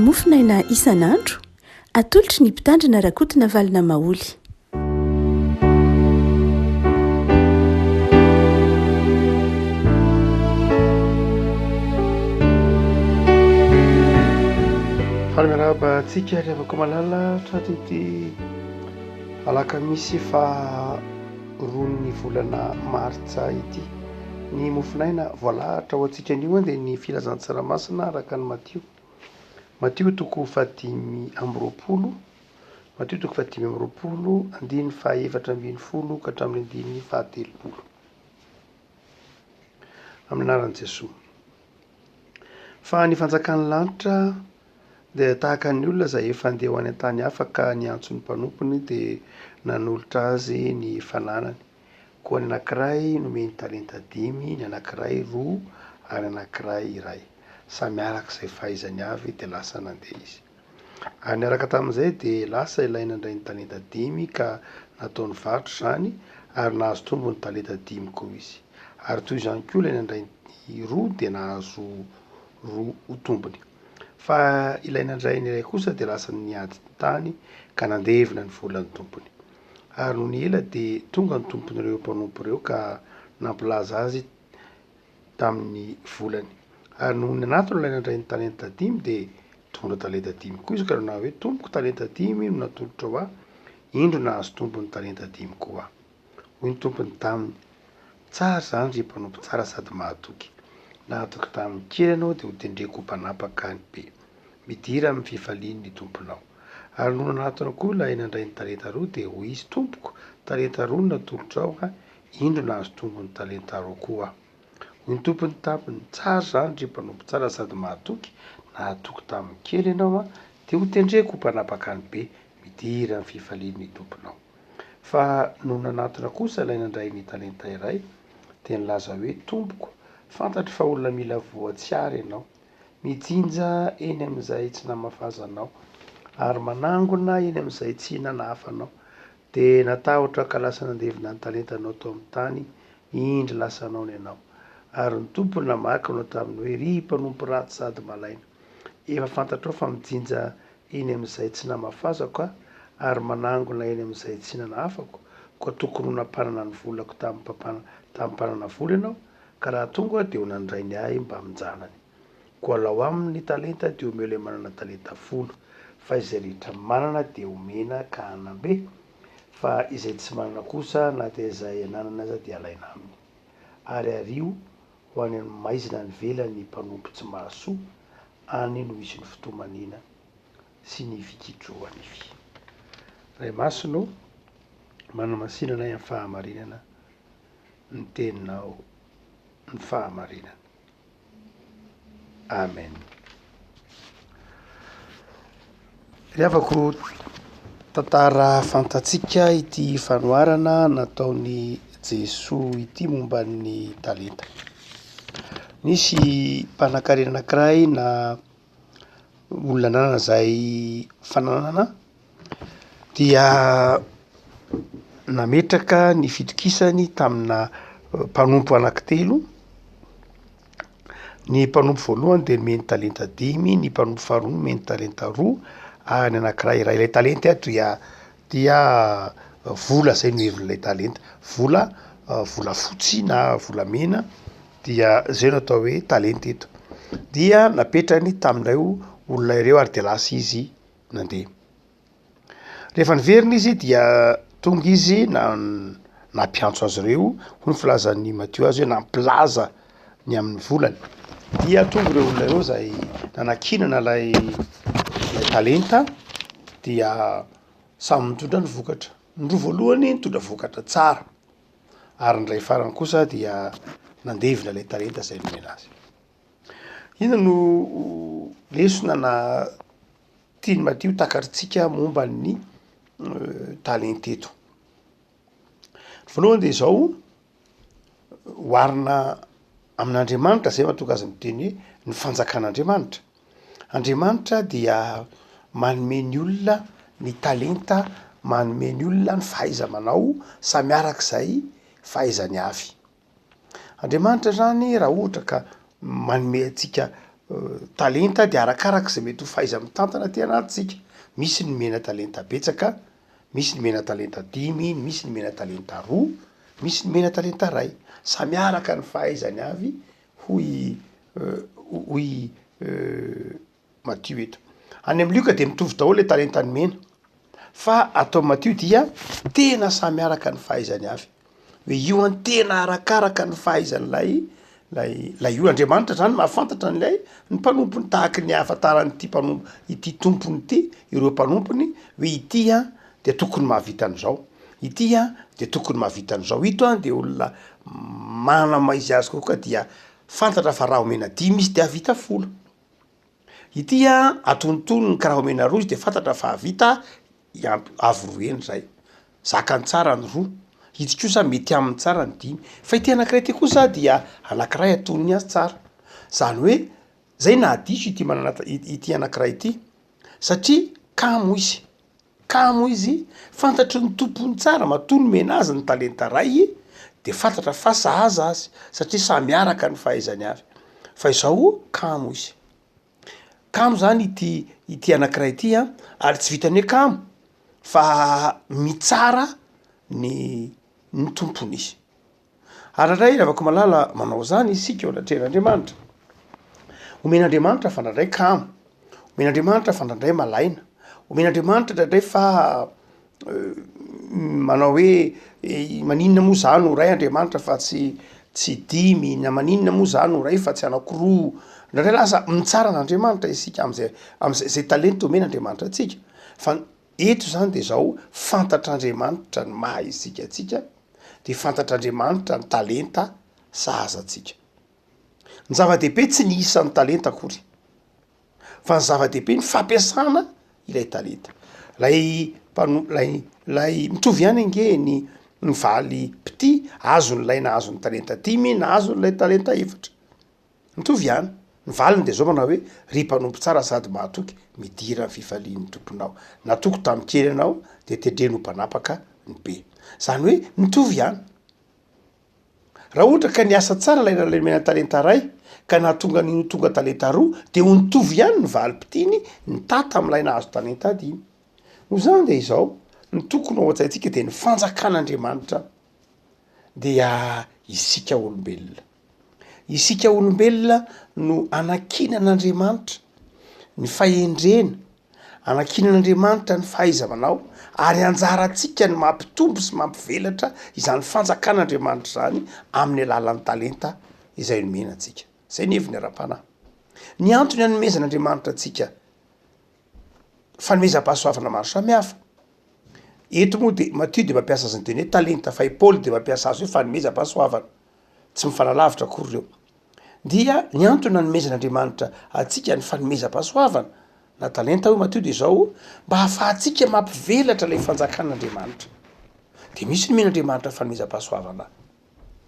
mofinaina isan'andro atolotry ny mpitandrina rakotina valina maoly. Miarahaba antsika rehefa malala tratrity alakamisy fa rony volana martsa ity ny mofinaina voalahatra ho antsika anio dia ny filazan-tsaramasina araka ny Matio toko fahadimy amby roapolo andiny faha efatra ambin'ny folo ka hatramin'ny andiny faha telopolo amin'ny anaran'i Jesoa. Fa ny fanjakan'ny lanitra dia tahaka ny olona izay efa andeha ho any an-tany hafa ka niantso ny mpanompony dia nanolotra azy ny fananany. Koa ny anankiray nomeny talenta 5, ny anankiray 2 ary anankiray 1. Samy arak'izay fahaizany avy dia lasa nandeha izy. Ary niaraka tamin'izay dia lasa ilaina indray ny talenta 5 ka nataony varotra izany ary nahazo tombony talenta 5 koa izy. Ary toy izany koa ilaina indray ny 2 dia nahazo 2 ho tombony. Fa ilaina indray ny iray kosa dia lasa niady tany ka nandevina ny volan'ny tompony. Ary noho ny ela dia tonga ny tompon'ireo mpanompo ireo ka nampilaza azy tamin'ny volany. Ary noho ny anatony ilaina indray ny talenta 5 dia tonga talenta 5 koa izy ka na hoe tompoko talenta 5 no natolotra ho aho, indro nahazo tombony talenta 5 koa. Hoy ny tompony taminy, tsara izany ry mpanompo tsara sady mahatoky. Nahatoky tamin'ny kely ianao dia ho tendreko ho mpanapaka any be. Midira amin'ny fifaliany ny tomponao. Ary noho nanatona koa ilaina indray ny talenta 2 dia hoy izy, tompoko talenta 2 natolotra ao indro nahazo tombony talenta 2 koa. Hoy ny tompony taminy, tsara izany ry mpanompo tsara sady mahatoky. Nahatoky tamin'ny kely ianao dia ho tendreko ho mpanapaka any be. Midira amin'ny fifaliany ny tomponao. Fa noho nanatona kosa ilaina indray ny talenta 1 dia nilaza hoe, tompoko fantatro fa olona mila voatsiary ianao, mijinja eny amin'izay tsy namafazanao ary manangona eny amin'izay tsy nanafanao, dia natahotra ka lasa nandevina ny talentanao tao amin'ny tany, indry lasa anao ny ianao. Ary ny tompony namaky anao taminy hoe, ry mpanompo ratsy sady malaina, efa fantatrao fa mijinja eny amin'izay tsy namafazako ary manangona eny amin'izay tsy nanafako, koa tokony ho nampanana ny volako tamin'ny mpanana vola ianao, ka raha tonga dia ho nandray ny ahy mba mijanany. Koa lao aminy talenta dia omeo ilay manana talenta 10, fa izay rehetra manana dia omena ka hanambe, fa izay tsy manana kosa na dia izay ananana aza dia alaina aminy. Ary ario ho any amin'ny maizina ny velany mpanompo tsy mahasoa, any no misy ny fitomanina sy ny fikidrohany vy. Ray masino, manamasinana amin'ny fahamarinana, ny teninao ny fahamarinana. Amen. Riavako tantara fantatsika ity fanoharana nataony Jesoa ity momba ny talenta. Nisy mpanan-karena anankiray na olona nanana izay fananana dia nametraka ny fitokisany tamina mpanompo anankitelo. Ny mpanompo voalohany dia nomeny talenta 5, ny mpanompo faharoa nomeny talenta 2 ary ny anankiray 1. Ilay talenta dia vola izay no hevin'ilay talenta. Vola fotsy na volamena dia izay no atao hoe talenta eto. Dia napetrany tamin'ireo olona ireo ary dia lasa izy nandeha. Rehefa niverina izy dia tonga izy nampiantso azy ireo, hoy ny filazan'ny Matio azy hoe nampilaza ny amin'ny volany. Dia tonga ireo olona ireo izay nanankinana ilay talenta dia samy mitondra ny vokatra. Ny roa voalohany nitondra vokatra tsara ary ny ray farany kosa dia nandevina ilay talenta izay nomena azy. Ina no lesona na tiany Matio takaritsika momba ny talenta eto. Voalohany dia izao, hoarina amin'Andriamanitra, izay mahatonga azy miteny hoe ny fanjakan'Andriamanitra. Andriamanitra dia manome ny olona ny talenta, manome ny olona ny fahaiza-manao samy arak'izay fahaizany avy. Andriamanitra zany raha ohatra ka manome antsika talenta de arakarak'zay mety ho faiza mitantana ty anatytsika misy ny mena talenta betsaka misy ny mena talenta 5 misy ny mena talenta 2 misy ny mena talenta ray samy araka ny fahaizany avy hoy Matthieu eto any amin'ny Luka de mitovy daholo le talentany mena fa atao Matthieu dia tena samy araka ny fahaizany avy hoe io an tena arakaraka ny fahaizan'lay lay io Andriamanitra zany mahafantatra n'lay ny mpanompony tahaky ny ahafantarany ity tompony ity ireo mpanompony hoe ity a de tokony mahavita an'izao ity a de tokony mahavita an'izao ito a de olona manama izy azy kokoa dia fantatra fa raha omena 10 izy de havita 10 ity a atonontonony ka raha omena 2 izy de fantatra fa havita avy 2 eny zay zakany tsara ny 2 ity kosa mety amin'ny tsara ny 5 fa ity anankiray ty kosa dia anankiray atonony azy tsara zany hoe zay na diso ity manana ity anankiray ity satria kamo izy fantatry ny tompony tsara matony mena azy ny talenta ray de fantatra fa sahaza azy satria samy araka ny fahaizany avy fa izao kamo izy kamo zany ity anankiray ity a ary tsy vitany hoe kamo fa mitsara ny tompony izy ary ray ravako malala manao zany isika eo anatren'Andriamanitra omen'Andriamanitra fandrandray kamo omen'Andriamanitra fandrandray malaina omen'Andriamanitra ndray fa manao hoe maninona moa zany ho ray Andriamanitra fa tsy 5 na maninona moa zany ho ray fa tsy anankiroa ndray lasa mitsara n'Andriamanitra isika am'zay talenta omen'Andriamanitra atsika fa eto zany de zao fantatr'Andriamanitra ny maha isika atsika de fantatr'Andriamanitra ny talenta sahazatsika ny zava-dehibe tsy ny isan'ny talenta akory fa ny zava-dehibe ny fampiasana ilay talenta lay mitovy ihany ange ny valy pity azony lay na azony talenta 5 na azony lay talenta 4 mitovy ihany ny valiny de zao manao hoe ry mpanompo tsara sady mahatoky midira ny fifalian'ny tomponao natoko tamy kely anao de tedreno mpanapaka ny be zany hoe mitovy ihany raha ohatra ka ny asa tsara lay mena talenta ray ka nahatonga ny tonga talenta 2 de ho nitovy ihany ny valy pitiny ny tata am'lay nahazo talenta 5 no zany de izao ny tokony ao an-tsaintsika de ny fanjakan'Andriamanitra dia isika olombelona no anakinan'Andriamanitra ny fahendrena anakinan'Andriamanitra ny fahaiza manao ary anjaratsika ny mampitombo sy mampivelatra izany fanjakan'Andriamanitra zany amin'ny alalan'ny talenta izay nomenantsika zay ny heviny ara-panahy ny antony anomezan'Andriamanitra atsika fanomezam-pahasoavana maro samihafa eto moa de Matthieu de mampiasa azy ny teny hoe talenta fa i Paul de mampiasa azy hoe fanomezam-pahasoavana tsy mifanalavitra akory reo dia ny antony nanomezan'Andriamanitra atsika ny fanomezam-pahasoavana na talenta hoe Matthieu de zao mba hahafahantsika mampivelatra lay fanjakan'Andriamanitra de misy ny men'Andriamanitra fanomezam-pahasoavana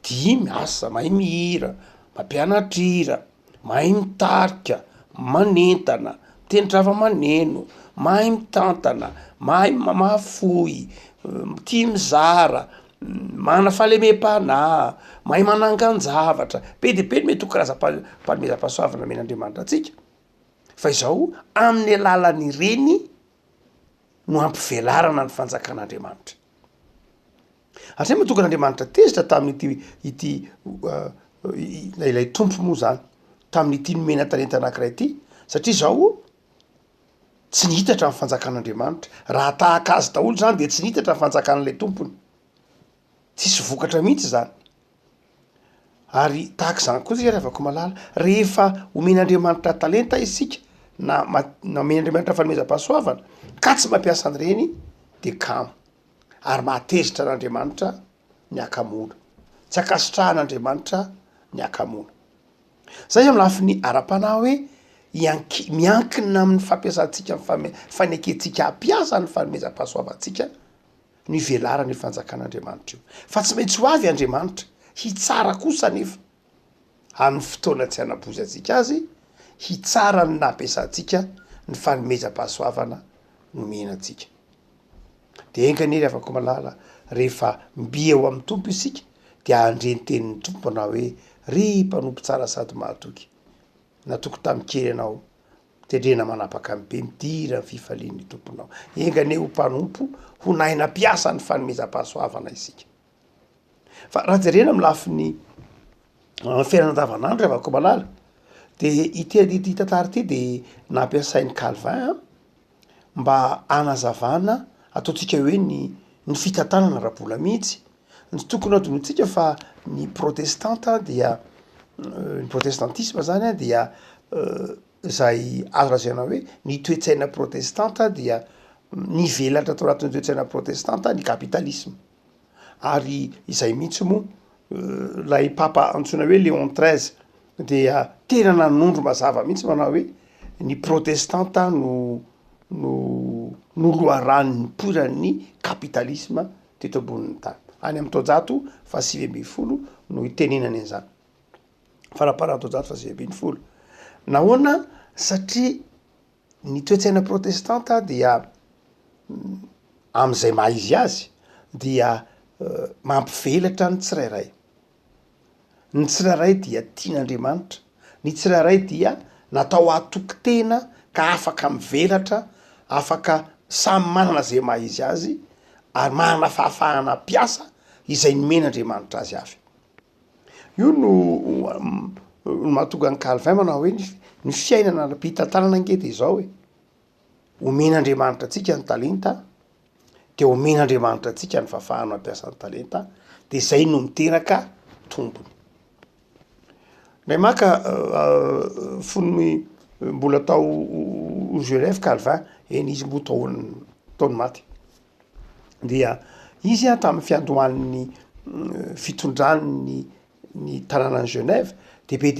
10 miasa mahay mihira mampianatra hira mahay mitarika manentana mitendry zava-maneno mahay mitantana mahay mamafoy tia mizara mana fahalemem-panahy mahay manangan-javatra be de be mety ho karazam-panomezam-pahasoavana men'Andriamanitra atsika fa izao amin'ny alalany reny no ampivelarana ny fanjakan'Andriamanitra atray mahatonga n'Andriamanitra tezitra tamin'ity ilay tompo moa zany tamin'ity nomena talenta anankiray ity satria zao tsy nihitatra amin'ny fanjakan'Andriamanitra raha tahaka azy daholo zany de tsy nihitatra ny fanjakan'ilay tompony tsisy vokatra mihitsy zany ary tahaka zany koa zay ravako malala rehefa omen'Andriamanitra talenta isika na omen'Andriamanitra fanomezam-pahasoavana ka tsy mampiasa an'ireny de kamo ary mahatezitra n'Andriamanitra ny akamoana tsy akasitrahan'Andriamanitra ny akamoana zay amin'ny lafiny ara-panahy hoe miankina amin'ny fampiasantsika fanekentsika hampiasa ny fanomezam-pahasoavantsika ny velarany fanjakan'Andriamanitra io fa tsy maintsy ho avy Andriamanitra hitsara kosa nefa amin'ny fotoana tsy hanabozy atsika azy hitsara ny nampiasantsika ny fanomezam-pahasoavana nomenantsika de enganery afako malala rehefa mbi eo amin'ny tompo isika de andrenitenin'ny tompo anao hoe ry mpanompo tsara sady mahatoky natoko tam'kery anao tedrena manapaka am be midira ny fifalian'ny tomponao engane ho mpanompo ho naina piasa ny fanomezam-pahasoavana isika fa raha jerena am lafiny fiainana andavanandro avako malala de ity tantara ty de nampiasain'ny Calvin mba anazavana ataotsika hoe ny fitantanana rahabola mihitsy ny tokony adonotsika fa ny protestanta dia ny protestantisme zany a dia zay azo lazaina hoe ny toetsaina protestanta dia nivelatra tao anatin'ny toetsaina protestanta ny kapitalisme ary izay mihitsy moa lay papa antsoina hoe Léon XIII dia tena nanondro mazava mihitsy manao hoe ny protestanta no loharan'ny poran'ny kapitalisme teto ambonin'ny tany any am taojato fa 900 no itenenany an'izany faraparany taojato fa 900 nahoana satria ny toetsaina protestanta dia am'izay maha izy azy dia mampivelatra ny tsirairay ny tsirairay dia tian'Andriamanitra ny tsirairay dia natao atoky tena ka afaka mivelatra afaka samy manana zay maha izy azy ary manana fahafahana piasa izay nomen'Andriamanitra azy avy io no mahatonga ny Calvin manao hoe ny fiainana mpitantanana ange de zao hoe omen'Andriamanitra atsika ny talenta de omen'Andriamanitra atsika ny fahafahana mampiasa ny talenta de zay no miteraka tombony nay maka fonony mbola tao Genève Calvin eny izy mbo taony maty dia izy a tamin'ny fiandohan'ny fitondrany ny tanànany Genève de be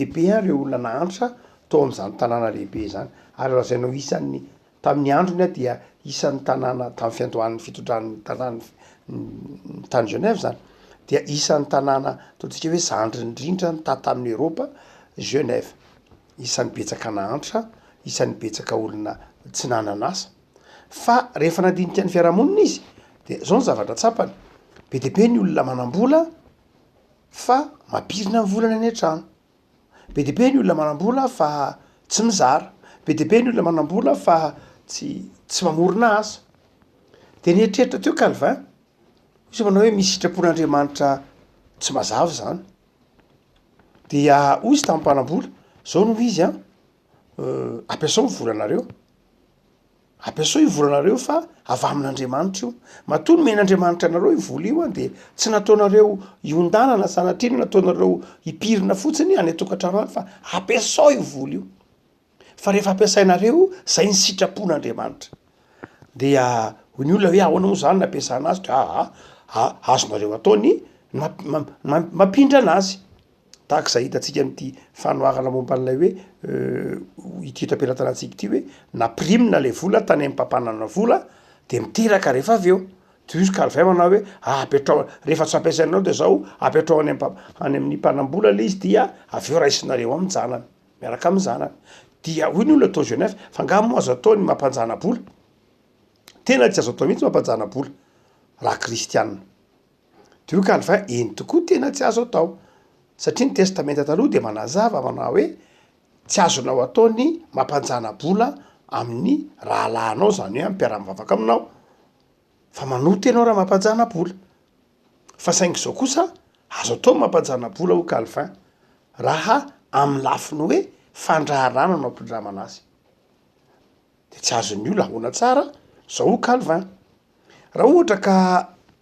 reo olona nahantra tao am'izany tanàna lehibe zany ary lazainao isan'ny tamin'ny androny a dia isan'ny tanàna tamin'ny fiandohan'ny fitondran'ny tanàny tany Genève zany dia isan'ny tanàna ataotsika hoe zandry indrindra ny tamin'ny Europa Genève isan'ny betsaka nahantra isan'ny betsaka olona tsy nananasa fa rehefa nandinika ny fiarahamonina izy de zao ny zavatra tsapany be ny olona manambola fa mapirina ny volana any an-trano be ny olona manambola fa tsy mizara be ny olona manambola fa tsy mamorona asa de nietreritra teo Calvin izy manao hoe misy sitrapon'Andriamanitra tsy mazava zany dia hoy izy tamin'ny mpanambola zao no izy ampiasao ny volanareo ampiasao io volanareo fa avy amin'Andriamanitra io matoa nomen'Andriamanitra anareo io vola io de tsy nataonareo iondanana sanatriny nataonareo hipirina fotsiny any atokantrano any fa ampiasao io vola io fa rehefa ampiasainareo zay ny sitrapon'Andriamanitra dia ny olona hoe ahoana moa zany nampiasana azy azonareo ataony mampindra anazy tahak'izay hitatsika am'ty fanoharana momba an'ilay hoe ity tapelatanatsika ity hoe naprimina le vola tany am'mpampanana vola de miteraka rehefa avy eo de izy Calvin manao hoe apetrao rehefa tsy ampiasainao de zao apetrao any amin'ny mpanambola le izy dia avy eo raisinareo amin'ny janany miaraka amin'ny zanany dia hoy ny olona atao Genève fa ngamo azo atao ny mampanjana bola tena tsy azo atao mihitsy mampanjana bola raha kristianina de io Calvin eny tokoa tena tsy azo atao satria ny testamenta taloha de manazava manao hoe tsy azonao atao ny mampanjana bola amin'ny rahalahinao zany hoe ampiara-mivavaka aminao fa manoto ianao raha mampanjana bola fa saingy zao kosa azo atao mampanjana bola ho Calvin raha amin'ny lafiny hoe fandraharana no ampindramana azy de tsy azon'ny olona ahoana tsara zao ho Calvin raha ohatra ka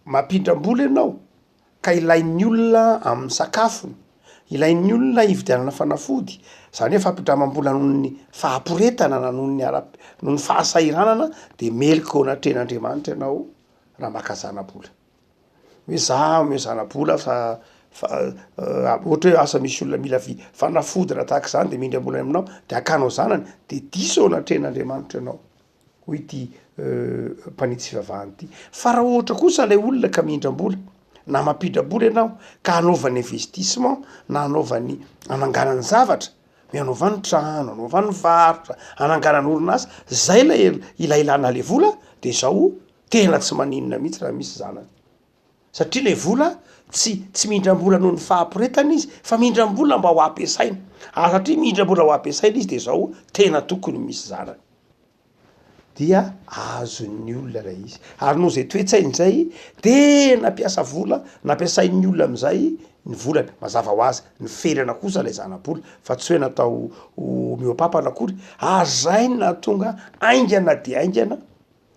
mampindram-bola ianao ka ilain'ny olona amin'ny sakafony ilain'ny olona hividianana fanafody zany hoe fampindramam-bola noho ny fahamporetana na noho ny fahasairanana de melika ao anatren'Andriamanitra ianao raha makazana bola hoe za ome zana-bola fa ohatra hoe asa misy olona mila fanafody raha tahaka zany de mindram-bola aminao de akanao zanany de diso ao anatren'Andriamanitra ianao hoy ity mpanitsy fivavahany ity fa raha ohatra kosa lay olona ka mindram-bola na mampindram-bola ianao ka hanaovany investissement na hanaovany ananganany zavatra hoe hanaovany trano hanaovany varotra ananganany orinasa zay la ilailana le vola de zao tena tsy maninona mihitsy raha misy zanany satria le vola tsy mindram-bola noho ny fahampiretana izy fa mindram-bola mba ho ampiasaina satria mindram-bola ho ampiasaina izy de zao tena tokony misy zarany dia azon'ny olona lay izy ary noho zay toetsainy zay tena mpiasa vola nampiasain'ny olona am'izay ny volany mazava ho azy ny ferana kosa lay zana-bola fa tsy hoe natao mioapapana akory azay na tonga aingana de aingana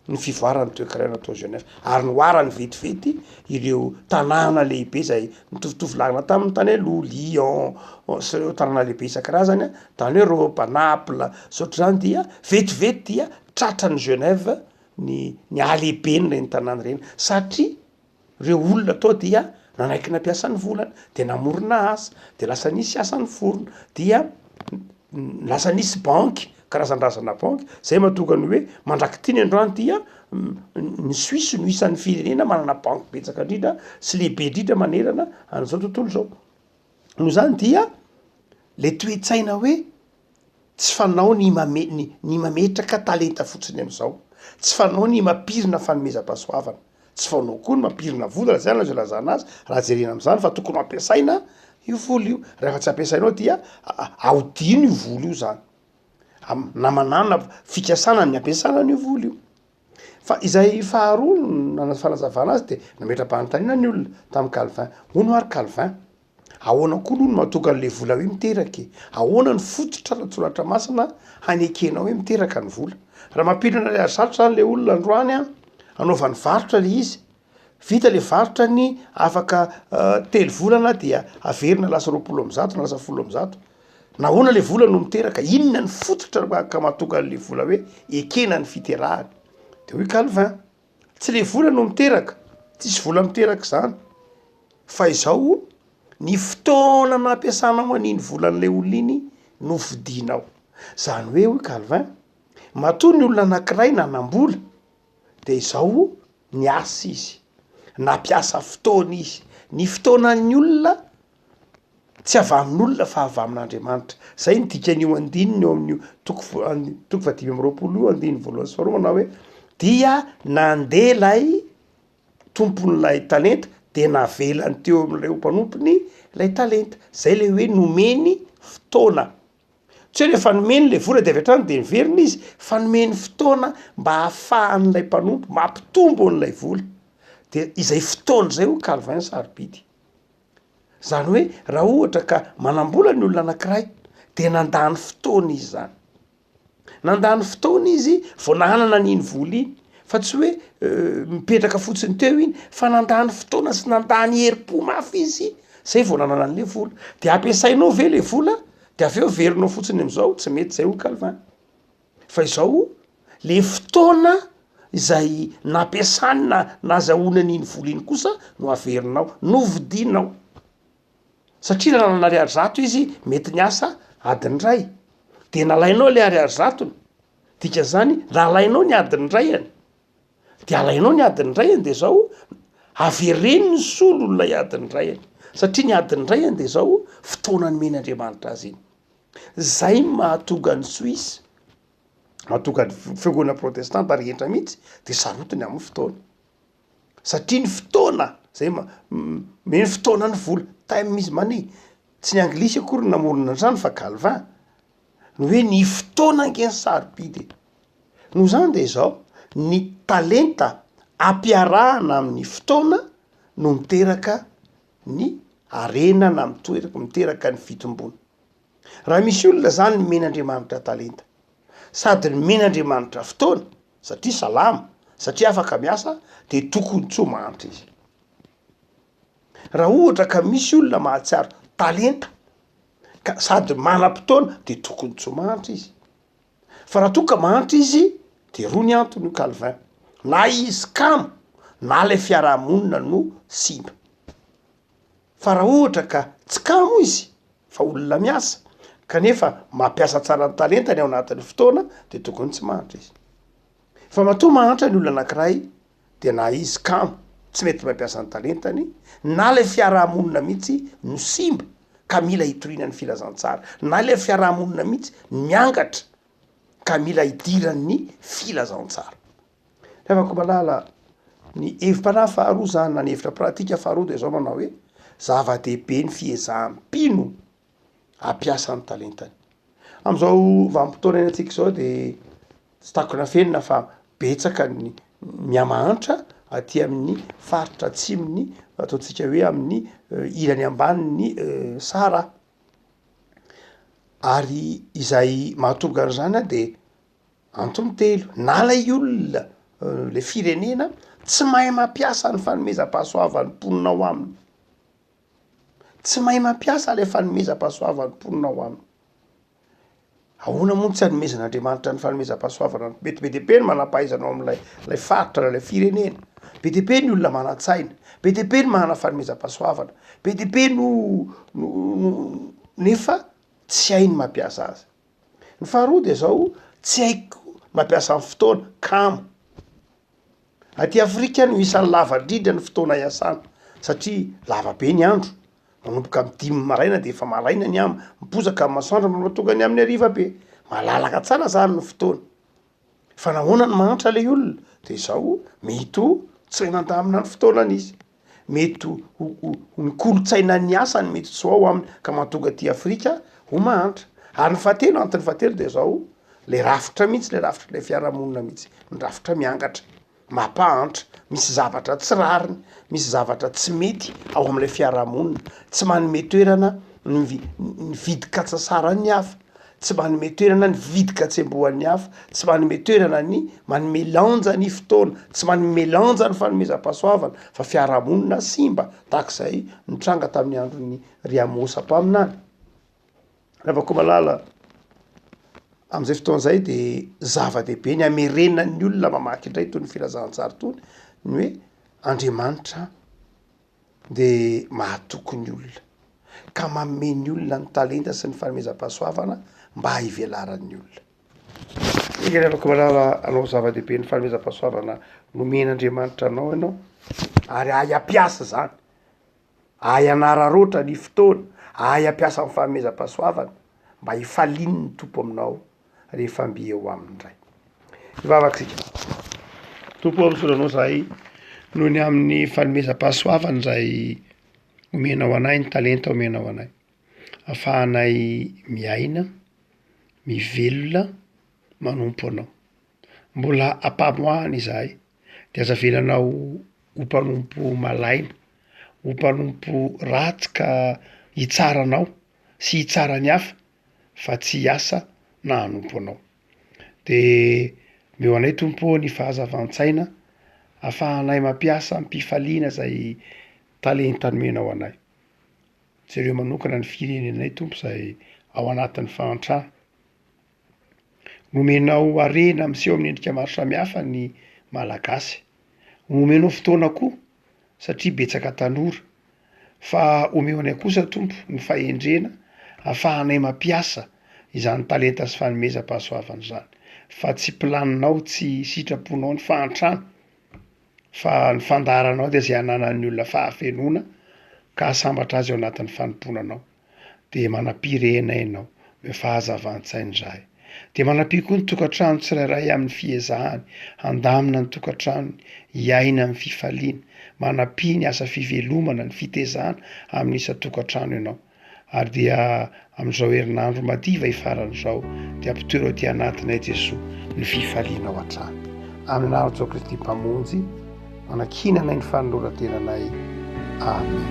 ny fivoarany toekaraina atao Genève ary noarany vetivety ireo tanàna lehibe zay mitovitovy lagina tamin'ny tany aloha Lyon sy ireo tanàna lehibe isan-karazany tany hoe Roma Naples sotr'izany dia vetivety dia tratran'ny Genève ny alehibeny reny tanàna reny satria reo olona atao dia nanaiky nampiasa ny volana de namorona asa de lasa nisy asan'ny forona dia lasa nisy banky karazan-drazana banky zay mahatonga ny hoe mandraky tiny androany dia ny Suisse no isan'ny firenena manana banky betsaka indrindra sy lehibe indrindra manerana an'izao tontolo zao no zany dia le toetsaina hoe tsy fanao ny mametraka talenta fotsiny am'izao tsy fanao ny mampirina fanomezam-pahasoavana tsy fanao koa ny mampirina vola zay zay lazana azy raha jerena am'izany fa tokony ampiasaina io vola io rehefa tsy ampiasainao dia aodino io vola io zany namanana fikasana ny ampiasana n'io vola io fa izay faharoa fanazavana azy de nametra-panontaniana ny olona tamin'ny Calvin hono ary Calvin ahoana koa aloha no mahatonga an'le vola hoe miteraky ahoana ny fototra natsoratra masina hanekenao hoe miteraka ny vola raha mampirina le azato zany le olona androany anaovany varotra le izy vita le varotra ny afaka telo volana dia averina lasa 20 na lasa 10 nahoana le vola no miteraka inona ny fototra ka mahatonga an'le vola hoe ekena ny fiterahany de hoe Calvin tsy le vola no miteraka tsisy vola miteraka zany fa izao ny fotoana nampiasanao an'iny volan'le olona iny no vidinao zany hoe Calvin matoa ny olona anankiray nanam-bola de izao ny asa izy nampiasa fotoana izy ny fotoanan'ny olona tsy avy amin'olona fa avy amin'Andriamanitra zay ny dikan'io andininy eo amin'io toko 520 andiny voalohany sy faharoa manao hoe dia nandeha lay tompon'lay talenta de navelany teo amin'ireo mpanompony lay talenta zay le hoe nomeny fotoana tsy hoe rehefa nomeny le vola de avy hatrany de niverina izy fa nomeny fotoana mba hahafahan'lay mpanompo mampitombo an'lay vola de izay fotoana zay ho Calvin sarobidy zany hoe raha ohatra ka manam-bola ny olona anankiray de nandany fotoana izy zany nandany fotoana izy vao nanana n'iny vola iny fa tsy hoe mipetraka fotsiny teo iny fa nandany fotoana sy nandany herim-po mafy izy zay vao nanana an'le vola de ampiasainao ve le vola de avy eo verinao fotsiny am'izao tsy mety zay ho Calvin fa izao le fotoana izay nampiasany na nazahoana n'iny vola iny kosa no averinao no vidinao satria raha nanana ariary zato izy mety ny asa adiny ray de nalainao le ariary zatony dika zany nalainao ny adiny rayany de alainao ny adiny rayany de zao avereny ny solo n'lay adiny rayany satria ny adiny rayany de zao fotoana nomen'Andriamanitra azy iny zay mahatonga ny Suisse mahatonga ny fiangonana protestanta rehetra mihitsy de sarotiny amin'ny fotoana satria ny fotoana zay meny fotoana ny vola time is money tsy ny anglisy akory namorona an'izany fa Calvin no hoe ny fotoana angeny sarobidy no zany de zao ny talenta ampiarahana amin'ny fotoana no miteraka ny arena na miteraka ny fitombona raha misy olona zany nomen'Andriamanitra talenta sady nomen'Andriamanitra fotoana satria salama satria afaka miasa de tokony tsy ho manitra izy raha ohatra ka misy olona mahatsiaro talenta ka sady manam-potoana de tokony tsy ho manitra izy fa raha toa ka manitra izy de roa ny antony io Calvin na izy kamo na le fiarahamonina no simba fa raha ohatra ka tsy kamo izy fa olona miasa kanefa mampiasa tsara ny talentany ao anatin'ny fotoana de tokony tsy manitra izy fa matoa manitra ny olona anankiray de na izy kamo tsy mety mampiasa ny talentany na le fiarahamonina mihitsy no simba ka mila hitoriana ny filazantsara na le fiarahamonina mihitsy miangatra ka mila hidirany filazantsara. Afaka malala ny hevim-panahy faharoa zany na ny hevitra pratika faharoa de zao manao hoe zava-dehibe ny fiezahampino ampiasa ny talentany. Am'izao vanim-potoana eny antsika zao de tsy takona fenina fa betsaka ny miamahantra aty amin'ny faritra atsimony ataontsika hoe amin'ny ilany ambaniny Sahara. Ary izay mahatonga an'zany de antony telo: na lay olona le firenena tsy mahay mampiasa ny fanomezam-pahasoavan'ny mponina ao aminy, tsy mahay mampiasa le fanomezam-pahasoavan'ny mponina ao aminy. Ahoana moa tsy hanomezan'Andriamanitra ny fanomezam-pahasoavana? Be de be ny manam-pahaizana ao am'lay faritra lay firenena, be de be ny olona manan-tsaina, be de be ny manana fanomezam-pahasoavana, be de be no nefa tsy hainy mampiasa azy. Ny faharoa de zao tsy haiko mampiasa ny fotoana kamo. Aty Afrika no isan'ny lava indrindra ny fotoana iasana satria lava be ny andro, manomboka amy 5 maraina de efa maraina ny mipozaka amy masoandro matonga ny amin'ny hariva be. Malalaka tsara zany ny fotoana. Fa nahoana ny mahantra le olona? De zao mety ho tsy mandamina ny fotoanan'izy, mety ny kolotsaina ny asany mety tsy ao aminy ka mahatonga aty Afrika ho mahantra. Ary ny fahatelo, antony fahatelo de zao le rafitra mihitsy, le rafitra le fiarahamonina mihitsy, ny rafitra miangatra, mampahantra, misy zavatra tsy rariny, misy zavatra tsy mety ao am'le fiarahamonina, tsy manome toerana ny vidy-katsasara ny hafa, tsy manome toerana ny vidy-katsembohan'ny hafa, tsy manome toerana ny manome lanja ny fotoana, tsy manome lanja ny fanomezam-pahasoavana, fa fiarahamonina simba tahak'izay nitranga tamin'ny andron'ny Riamosam-paminany. Raha koa malala am'izay fotoana zay de zava-dehibe ny amerenan'ny olona mamaky indray tony filazantsary tony ny hoe Andriamanitra de mahatoky ny olona ka manome ny olona ny talenta sy ny fanomezam-pahasoavana mba hivelaran'ny olona. Ika rehefa koa malala anao zava-dehibe ny fanomezam-pahasoavana nomen'Andriamanitra anao ianao ary ahay ampiasa zany, ahay anararoatra ny fotoana, ahay ampiasa ny fanomezam-pahasoavana mba hifalian'ny Tompo aminao rehefa mby eo aminy ndray. Ivavaka sika. Tompo am'soranao zahay noho ny amin'ny fanomezam-pahasoavana zay omenao anay, ny talenta omenao anay, ahafahanay miaina, mivelona, manompo anao. Mbola ampamoahana izahay de azavelanao ho mpanompo malaina, ho mpanompo ratsy ka hitsaranao sy hitsara ny hafa fa tsy hiasa na hanompo anao. De meo anay Tompo ny fahazavan-tsaina ahafahanay mampiasa ampifaliana zay talenta nomenao anay. Jereo manokana ny firenenay Tompo zay ao anatin'ny fahantrana. Nomenao harena miseho amin'ny endrika maro samihafa ny malagasy. Omenao fotoana koa satria betsaka tanora, fa omeo anay kosa Tompo ny fahendrena ahafahanay mampiasa izany talenta sy fanomezam-pahasoavana zany. Fa tsy planinao, tsy sitraponao ny fahantrana, fa ny fandaharanao de zay ananan'ny olona fahafenona ka asambatra azy ao anatin'ny fanomponanao. De manapire anay ianao, me fahazavan-tsainy zahay. De manapy koa ny tokantrano tsirairay amin'ny fiezahany, handamina ny tokantrano, hiaina amin'ny fifaliana, manapy ny asa fivelomana, ny fitezana amin'ny isa tokantrano ianao. Ary dia am'izao herinandro madiva hifaran'izao de ampitoero aty anatinay Jesoa ny fifaliana ao an-trano. Amin'ny anarany Jesoa Kristy mpamonjy, manakinanay ny fanoloran-tenanay. Amen.